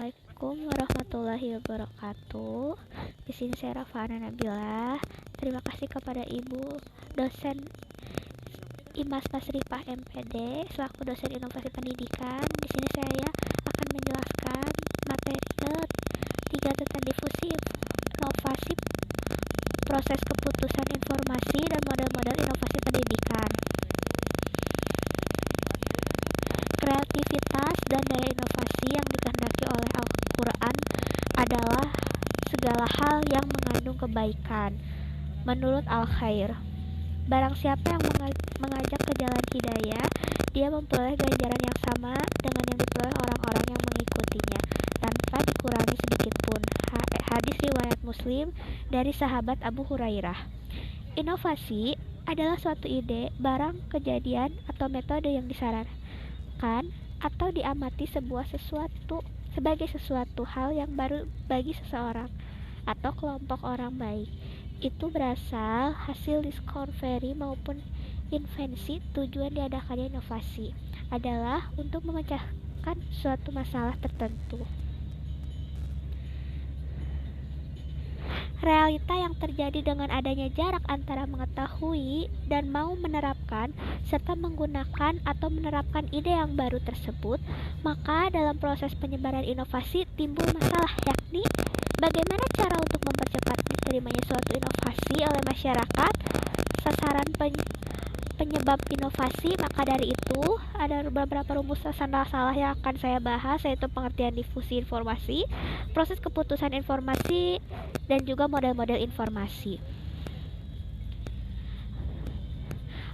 Assalamualaikum warahmatullahi wabarakatuh. Di sini saya Rafana Nabila. Terima kasih kepada Ibu dosen Imas Pasripah MPD selaku dosen inovasi pendidikan. Di sini saya akan menjelaskan materi ketiga tentang difusi inovasi, proses keputusan informasi dan model-model inovasi pendidikan. Kreativitas dan daya inovasi yang dikehendaki oleh Al-Quran adalah segala hal yang mengandung kebaikan. Menurut Al-Khair, barang siapa yang mengajak ke jalan hidayah, dia memperoleh ganjaran yang sama dengan yang diperoleh orang-orang yang mengikutinya, tanpa dikurangi sedikitpun. Hadis riwayat Muslim dari sahabat Abu Hurairah. Inovasi adalah suatu ide, barang, kejadian, atau metode yang disarankan atau diamati sebagai sesuatu hal yang baru bagi seseorang atau kelompok orang baik. Itu berasal hasil discovery maupun invensi. Tujuan diadakannya inovasi adalah untuk memecahkan suatu masalah tertentu. Realita yang terjadi dengan adanya jarak antara mengetahui dan mau menerapkan serta menggunakan atau menerapkan ide yang baru tersebut, maka dalam proses penyebaran inovasi timbul masalah, yakni bagaimana cara untuk mempercepat diterimanya suatu inovasi oleh masyarakat. Sasaran penyebab inovasi, maka dari itu ada beberapa rumus salah yang akan saya bahas, yaitu pengertian difusi informasi, proses keputusan informasi, dan juga model-model informasi.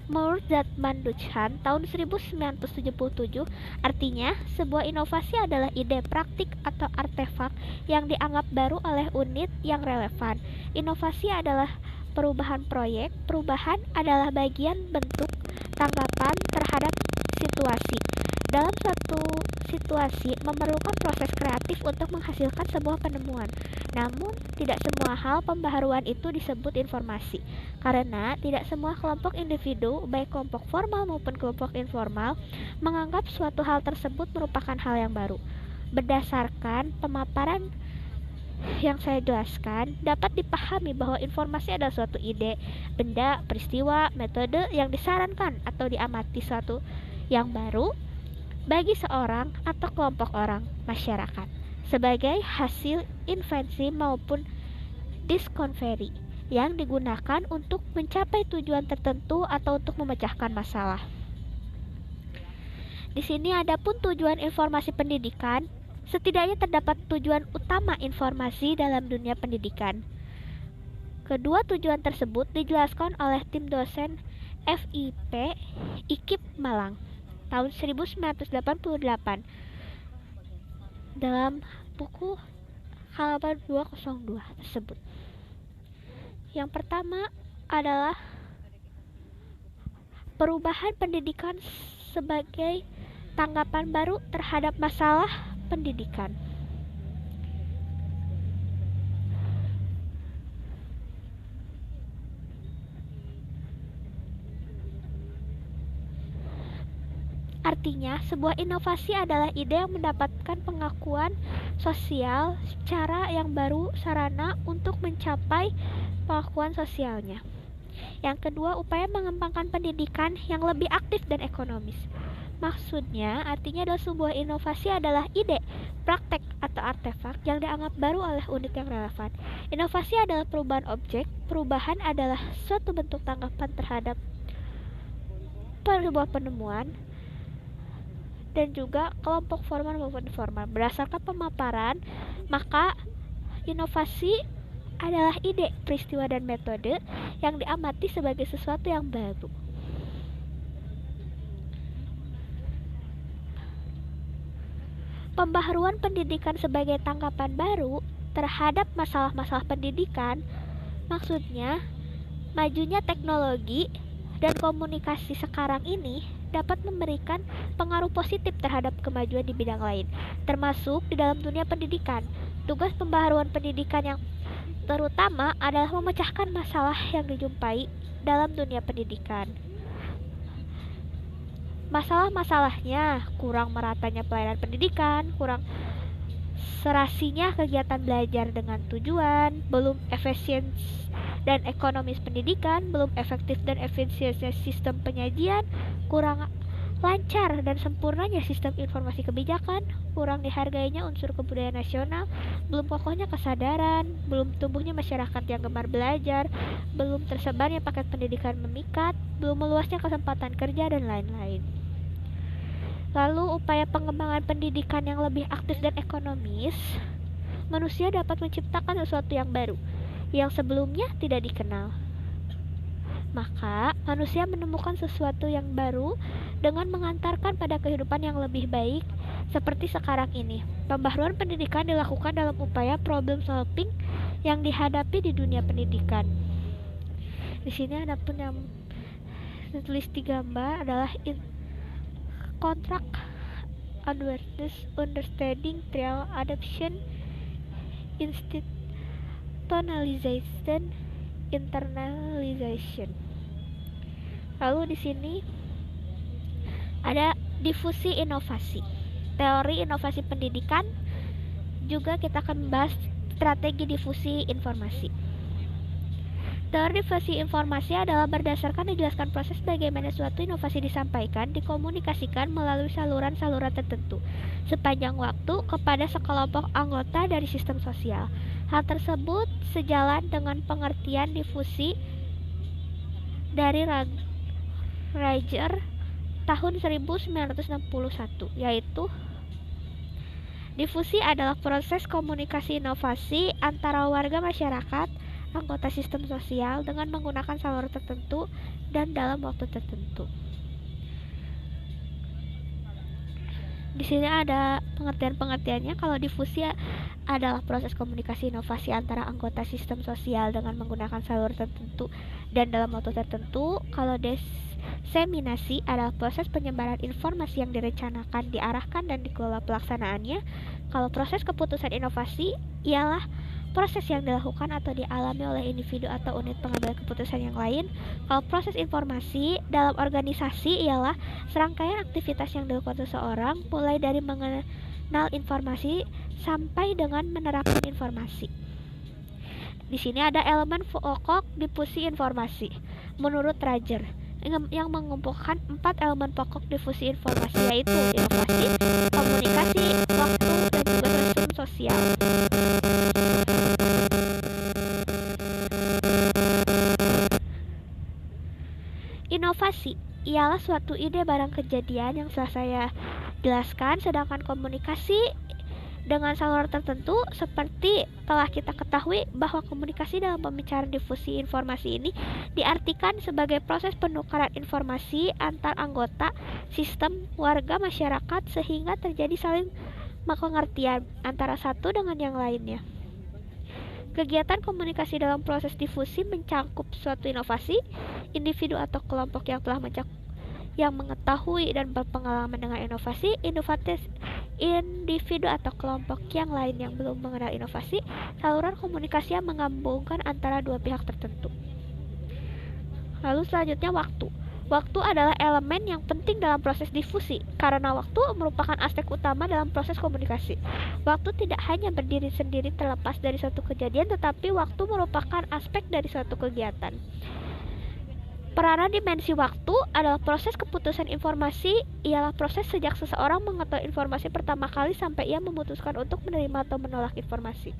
Menurut Zatman Duchan tahun 1977, artinya sebuah inovasi adalah ide, praktik, atau artefak yang dianggap baru oleh unit yang relevan. Inovasi adalah perubahan proyek. Perubahan adalah bagian bentuk tanggapan terhadap situasi. Dalam suatu situasi memerlukan proses kreatif untuk menghasilkan sebuah penemuan. Namun, tidak semua hal pembaharuan itu disebut informasi, karena tidak semua kelompok individu, baik kelompok formal maupun kelompok informal, menganggap suatu hal tersebut merupakan hal yang baru. Berdasarkan pemaparan yang saya jelaskan, dapat dipahami bahwa informasi adalah suatu ide, benda, peristiwa, metode yang disarankan atau diamati suatu yang baru bagi seorang atau kelompok orang masyarakat sebagai hasil invensi maupun discovery yang digunakan untuk mencapai tujuan tertentu atau untuk memecahkan masalah. Di sini adapun tujuan informasi pendidikan, setidaknya terdapat tujuan utama informasi dalam dunia pendidikan. Kedua tujuan tersebut dijelaskan oleh tim dosen FIP IKIP Malang tahun 1988 dalam buku halaman 202 tersebut. Yang pertama adalah perubahan pendidikan sebagai tanggapan baru terhadap masalah pendidikan. Artinya, sebuah inovasi adalah ide yang mendapatkan pengakuan sosial cara yang baru, sarana untuk mencapai pengakuan sosialnya. Yang kedua, upaya mengembangkan pendidikan yang lebih aktif dan ekonomis. Maksudnya, artinya adalah sebuah inovasi adalah ide, praktek, atau artefak yang dianggap baru oleh unit yang relevan. Inovasi adalah perubahan objek. Perubahan adalah suatu bentuk tanggapan terhadap sebuah penemuan, dan juga kelompok formal maupun informal. Berdasarkan pemaparan, maka inovasi adalah ide, peristiwa, dan metode yang diamati sebagai sesuatu yang baru. Pembaharuan pendidikan sebagai tanggapan baru terhadap masalah-masalah pendidikan, maksudnya majunya teknologi dan komunikasi sekarang ini dapat memberikan pengaruh positif terhadap kemajuan di bidang lain, termasuk di dalam dunia pendidikan. Tugas pembaharuan pendidikan yang terutama adalah memecahkan masalah yang dijumpai dalam dunia pendidikan. Masalah-masalahnya kurang meratanya pelayanan pendidikan, kurang serasinya kegiatan belajar dengan tujuan, belum efisiensi dan ekonomis pendidikan, belum efektif dan efisiensi sistem penyajian, kurang lancar dan sempurnanya sistem informasi kebijakan, kurang dihargainya unsur kebudayaan nasional, belum kokohnya kesadaran, belum tumbuhnya masyarakat yang gemar belajar, belum tersebarnya paket pendidikan memikat, belum meluasnya kesempatan kerja, dan lain-lain. Lalu upaya pengembangan pendidikan yang lebih aktif dan ekonomis, manusia dapat menciptakan sesuatu yang baru, yang sebelumnya tidak dikenal. Maka, manusia menemukan sesuatu yang baru dengan mengantarkan pada kehidupan yang lebih baik, seperti sekarang ini. Pembaharuan pendidikan dilakukan dalam upaya problem solving yang dihadapi di dunia pendidikan. Di sini ada pun yang tulis di gambar adalah contract, awareness, understanding, trial, adoption, institutionalization, internalization. Lalu di sini ada difusi inovasi. Teori inovasi pendidikan, juga kita akan membahas strategi difusi informasi. Teori difusi informasi adalah berdasarkan dijelaskan proses bagaimana suatu inovasi disampaikan, dikomunikasikan melalui saluran-saluran tertentu sepanjang waktu kepada sekelompok anggota dari sistem sosial. Hal tersebut sejalan dengan pengertian difusi dari Rager tahun 1961, yaitu difusi adalah proses komunikasi inovasi antara warga masyarakat, anggota sistem sosial dengan menggunakan saluran tertentu dan dalam waktu tertentu. Di sini ada pengertian-pengertiannya. Kalau difusi adalah proses komunikasi inovasi antara anggota sistem sosial dengan menggunakan saluran tertentu dan dalam waktu tertentu. Kalau diseminasi adalah proses penyebaran informasi yang direncanakan, diarahkan, dan dikelola pelaksanaannya. Kalau proses keputusan inovasi ialah proses yang dilakukan atau dialami oleh individu atau unit pengambilan keputusan yang lain. Kalau proses informasi dalam organisasi ialah serangkaian aktivitas yang dilakukan seseorang, mulai dari mengenal informasi sampai dengan menerapkan informasi. Di sini ada elemen pokok difusi informasi menurut Rager yang mengumpulkan 4 elemen pokok difusi informasi, yaitu inovasi, komunikasi, waktu, dan juga sistem sosial. Inovasi ialah suatu ide barang kejadian yang telah saya jelaskan, sedangkan komunikasi dengan saluran tertentu seperti telah kita ketahui bahwa komunikasi dalam pembicaraan difusi informasi ini diartikan sebagai proses penukaran informasi antar anggota sistem warga masyarakat sehingga terjadi saling pengertian antara satu dengan yang lainnya. Kegiatan komunikasi dalam proses difusi mencangkup suatu inovasi, individu atau kelompok yang telah yang mengetahui dan berpengalaman dengan inovasi, individu atau kelompok yang lain yang belum mengenal inovasi, saluran komunikasi yang menggabungkan antara dua pihak tertentu. Lalu selanjutnya waktu. Waktu adalah elemen yang penting dalam proses difusi, karena waktu merupakan aspek utama dalam proses komunikasi. Waktu tidak hanya berdiri sendiri terlepas dari suatu kejadian, tetapi waktu merupakan aspek dari suatu kegiatan. Peranan dimensi waktu adalah proses keputusan informasi, ialah proses sejak seseorang mengetahui informasi pertama kali sampai ia memutuskan untuk menerima atau menolak inovasi.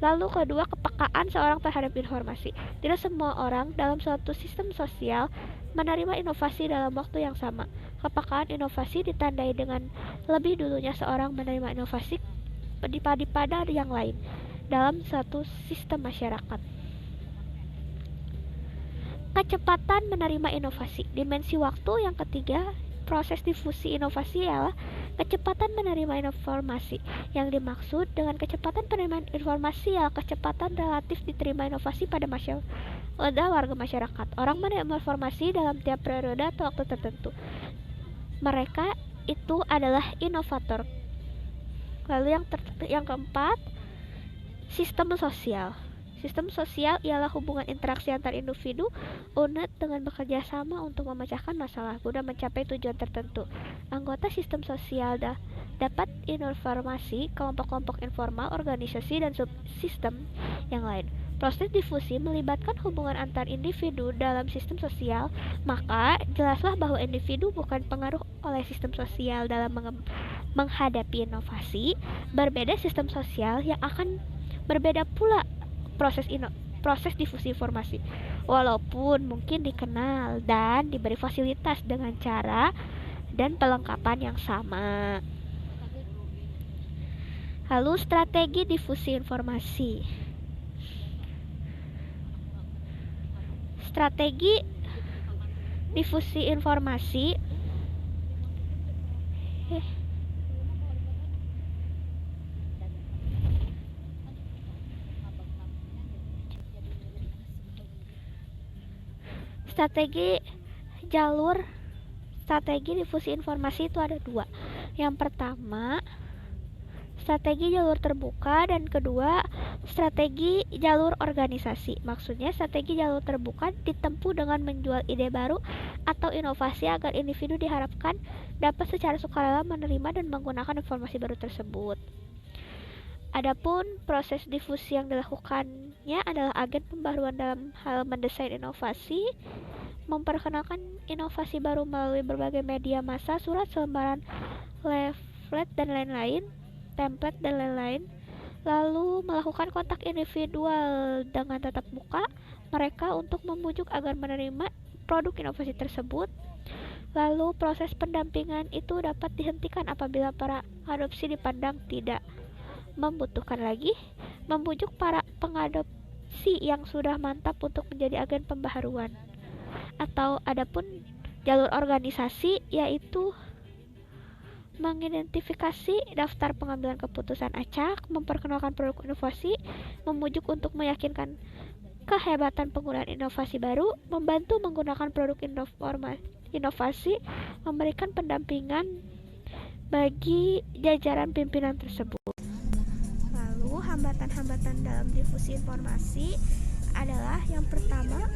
Lalu kedua, kepekaan seorang terhadap informasi. Tidak semua orang dalam suatu sistem sosial menerima inovasi dalam waktu yang sama. Kepekaan inovasi ditandai dengan lebih dulunya seorang menerima inovasi pada yang lain dalam suatu sistem masyarakat. Kecepatan menerima inovasi. Dimensi waktu yang ketiga, proses difusi inovasi ialah kecepatan menerima informasi. Yang dimaksud dengan kecepatan penerimaan informasi ialah kecepatan relatif diterima inovasi pada warga masyarakat. Orang menerima informasi dalam tiap periode atau waktu tertentu. Mereka itu adalah inovator. Lalu yang keempat, sistem sosial. Sistem sosial ialah hubungan interaksi antar individu, unit dengan bekerja sama untuk memecahkan masalah guna mencapai tujuan tertentu. Anggota sistem sosial dapat informasi kelompok-kelompok informal, organisasi, dan subsistem yang lain. Proses difusi melibatkan hubungan antar individu dalam sistem sosial, maka jelaslah bahwa individu bukan pengaruh oleh sistem sosial dalam menghadapi inovasi. Berbeda sistem sosial yang akan berbeda pula proses difusi informasi, walaupun mungkin dikenal dan diberi fasilitas dengan cara dan pelengkapan yang sama. Lalu strategi difusi informasi. Strategi difusi informasi strategi difusi informasi itu ada dua. Yang pertama, strategi jalur terbuka, dan kedua, strategi jalur organisasi. Maksudnya, strategi jalur terbuka ditempuh dengan menjual ide baru atau inovasi agar individu diharapkan dapat secara sukarela menerima dan menggunakan informasi baru tersebut. Adapun proses difusi yang dilakukannya adalah agen pembaruan dalam hal mendesain inovasi, memperkenalkan inovasi baru melalui berbagai media massa, surat, selembaran, leaflet, dan lain-lain, template, dan lain-lain. Lalu melakukan kontak individual dengan tatap muka mereka untuk membujuk agar menerima produk inovasi tersebut. Lalu proses pendampingan itu dapat dihentikan apabila para adopsi dipandang tidak membutuhkan lagi, membujuk para pengadopsi yang sudah mantap untuk menjadi agen pembaharuan. Atau adapun jalur organisasi, yaitu mengidentifikasi daftar pengambilan keputusan acak, memperkenalkan produk inovasi, membujuk untuk meyakinkan kehebatan penggunaan inovasi baru, membantu menggunakan produk inovasi, memberikan pendampingan bagi jajaran pimpinan tersebut. Lalu hambatan-hambatan dalam difusi informasi adalah yang pertama,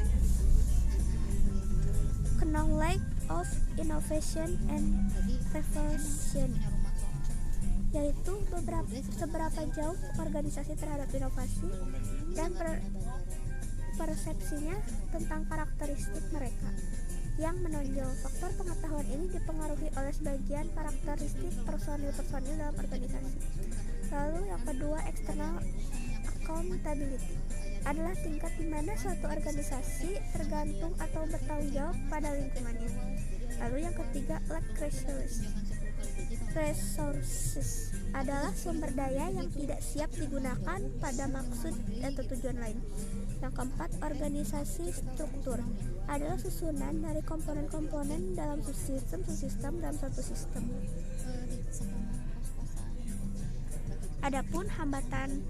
knowledge of innovation and revolution, yaitu seberapa jauh organisasi terhadap inovasi dan persepsinya tentang karakteristik mereka yang menonjol. Faktor pengetahuan ini dipengaruhi oleh sebagian karakteristik personil dalam organisasi. Lalu yang kedua, external accountability adalah tingkat di mana suatu organisasi tergantung atau bertanggung jawab pada lingkungannya. Lalu yang ketiga, lack resources adalah sumber daya yang tidak siap digunakan pada maksud atau tujuan lain. Yang keempat, organisasi struktur adalah susunan dari komponen-komponen dalam subsistem dalam satu sistem. Adapun hambatan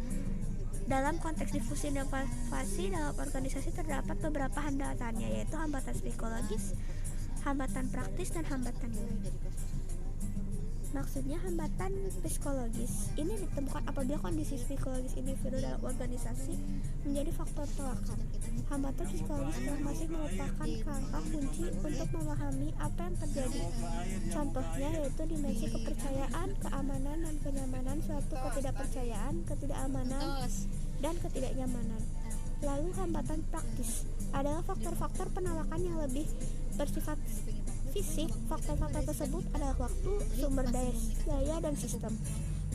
dalam konteks difusi inovasi dalam organisasi terdapat beberapa hambatannya, yaitu hambatan psikologis, hambatan praktis, dan hambatan nilai. Maksudnya hambatan psikologis ini ditemukan apabila kondisi psikologis individu dalam organisasi menjadi faktor tolakan. Hambatan psikologis masih merupakan kerangka kunci untuk memahami apa yang terjadi. Contohnya yaitu dimensi kepercayaan, keamanan, dan kenyamanan, suatu ketidakpercayaan, ketidakamanan, dan ketidaknyamanan. Lalu hambatan praktis adalah faktor-faktor penolakan yang lebih bersifat fisik. Faktor-faktor tersebut adalah waktu, sumber daya, dan sistem.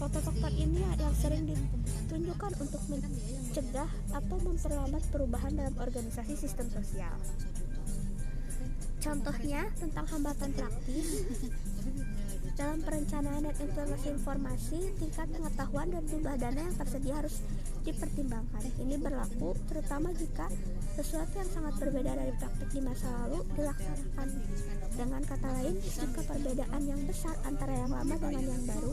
Faktor-faktor ini yang sering ditunjukkan untuk mencegah atau memperlambat perubahan dalam organisasi sistem sosial. Contohnya tentang hambatan praktis dalam perencanaan dan implementasi informasi, tingkat pengetahuan dan jumlah dana yang tersedia harus dipertimbangkan. Ini berlaku terutama jika sesuatu yang sangat berbeda dari praktik di masa lalu dilaksanakan. Dengan kata lain, jika perbedaan yang besar antara yang lama dengan yang baru,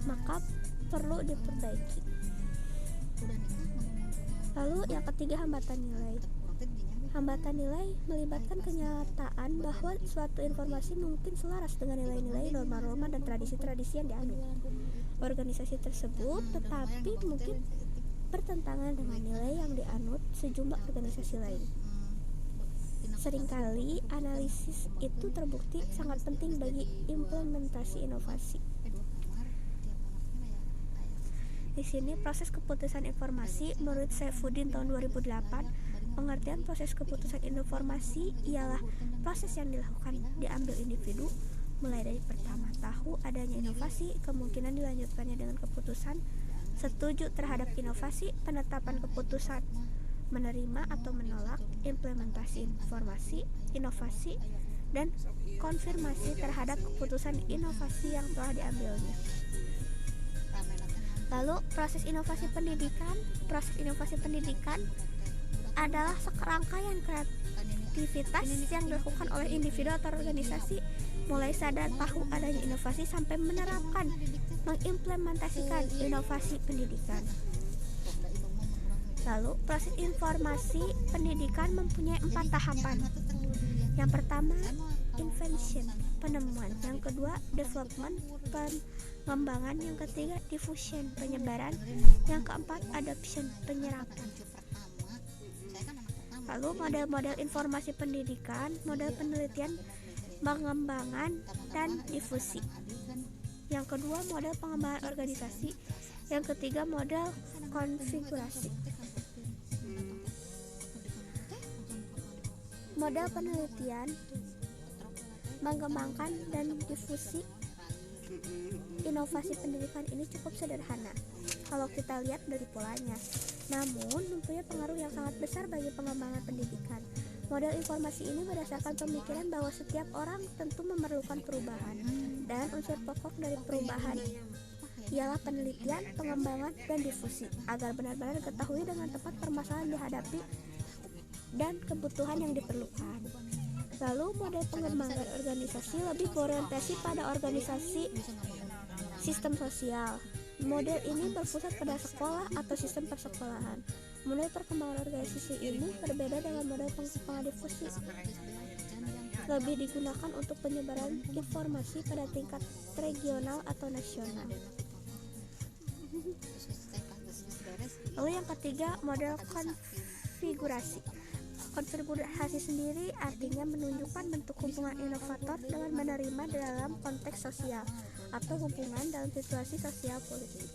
maka perlu diperbaiki. Lalu yang ketiga, hambatan nilai. Hambatan nilai melibatkan kenyataan bahwa suatu informasi mungkin selaras dengan nilai-nilai, norma-norma, dan tradisi-tradisi yang dianut organisasi tersebut, tetapi mungkin bertentangan dengan nilai yang dianut sejumlah organisasi lain. Seringkali analisis itu terbukti sangat penting bagi implementasi inovasi. Di sini proses keputusan informasi menurut Saifuddin tahun 2008, pengertian proses keputusan informasi ialah proses yang diambil individu mulai dari pertama tahu adanya inovasi, kemungkinan dilanjutkannya dengan keputusan setuju terhadap inovasi, penetapan keputusan menerima atau menolak, implementasi inovasi, dan konfirmasi terhadap keputusan inovasi yang telah diambilnya. Lalu proses inovasi pendidikan adalah serangkaian kreativitas yang dilakukan oleh individu atau organisasi mulai sadar tahu adanya inovasi sampai menerapkan, mengimplementasikan inovasi pendidikan. Lalu proses informasi pendidikan mempunyai 4 tahapan. Yang pertama, invention, penemuan. Yang kedua, development, pengembangan. Yang ketiga, diffusion, penyebaran. Yang keempat, adoption, penyerapan. Lalu model-model informasi pendidikan, model penelitian, pengembangan, dan difusi. Yang kedua, model pengembangan organisasi. Yang ketiga, model konfigurasi. Model penelitian, mengembangkan, dan difusi inovasi pendidikan ini cukup sederhana kalau kita lihat dari polanya, namun mempunyai pengaruh yang sangat besar bagi pengembangan pendidikan. Model informasi ini berdasarkan pemikiran bahwa setiap orang tentu memerlukan perubahan, dan unsur pokok dari perubahan ialah penelitian, pengembangan, dan difusi agar benar-benar diketahui dengan tepat permasalahan dihadapi dan kebutuhan yang diperlukan. Lalu model pengembangan organisasi lebih berorientasi pada organisasi sistem sosial. Model ini berpusat pada sekolah atau sistem persekolahan. Model perkembangan organisasi ini berbeda dengan model pengembangan difusi. Lebih digunakan untuk penyebaran informasi pada tingkat regional atau nasional. Lalu yang ketiga, model konfigurasi. Konfigurasi sendiri artinya menunjukkan bentuk hubungan inovator dengan menerima dalam konteks sosial atau hubungan dalam situasi sosial politik.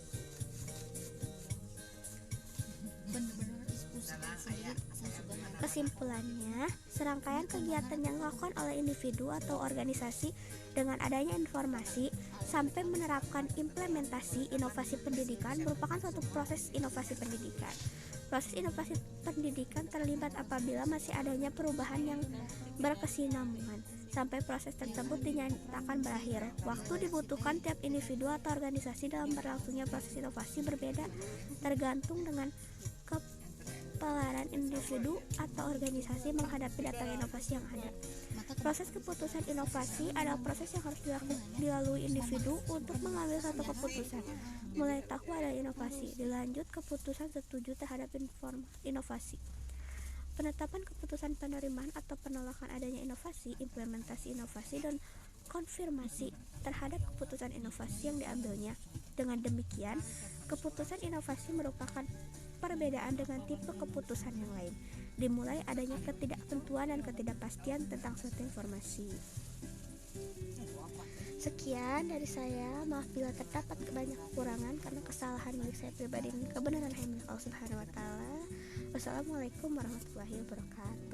Kesimpulannya, serangkaian kegiatan yang dilakukan oleh individu atau organisasi dengan adanya informasi sampai menerapkan implementasi inovasi pendidikan merupakan suatu proses inovasi pendidikan. Proses inovasi pendidikan terlibat apabila masih adanya perubahan yang berkesinambungan sampai proses tersebut dinyatakan berakhir. Waktu dibutuhkan tiap individu atau organisasi dalam berlangsungnya proses inovasi berbeda tergantung dengan kepelaran individu atau organisasi menghadapi datang inovasi yang ada. Proses keputusan inovasi adalah proses yang harus dilalui individu untuk mengambil satu keputusan. Mulai tahu ada inovasi, dilanjut keputusan setuju terhadap inovasi. Penetapan keputusan penerimaan atau penolakan adanya inovasi, implementasi inovasi, dan konfirmasi terhadap keputusan inovasi yang diambilnya. Dengan demikian, keputusan inovasi merupakan perbedaan dengan tipe keputusan yang lain. Dimulai adanya ketidaktentuan dan ketidakpastian tentang suatu informasi. Sekian dari saya, maaf bila terdapat banyak kekurangan karena kesalahan milik saya pribadi dan kebenaran hanya milik Allah Subhanahu wa Ta'ala. Wassalamualaikum warahmatullahi wabarakatuh.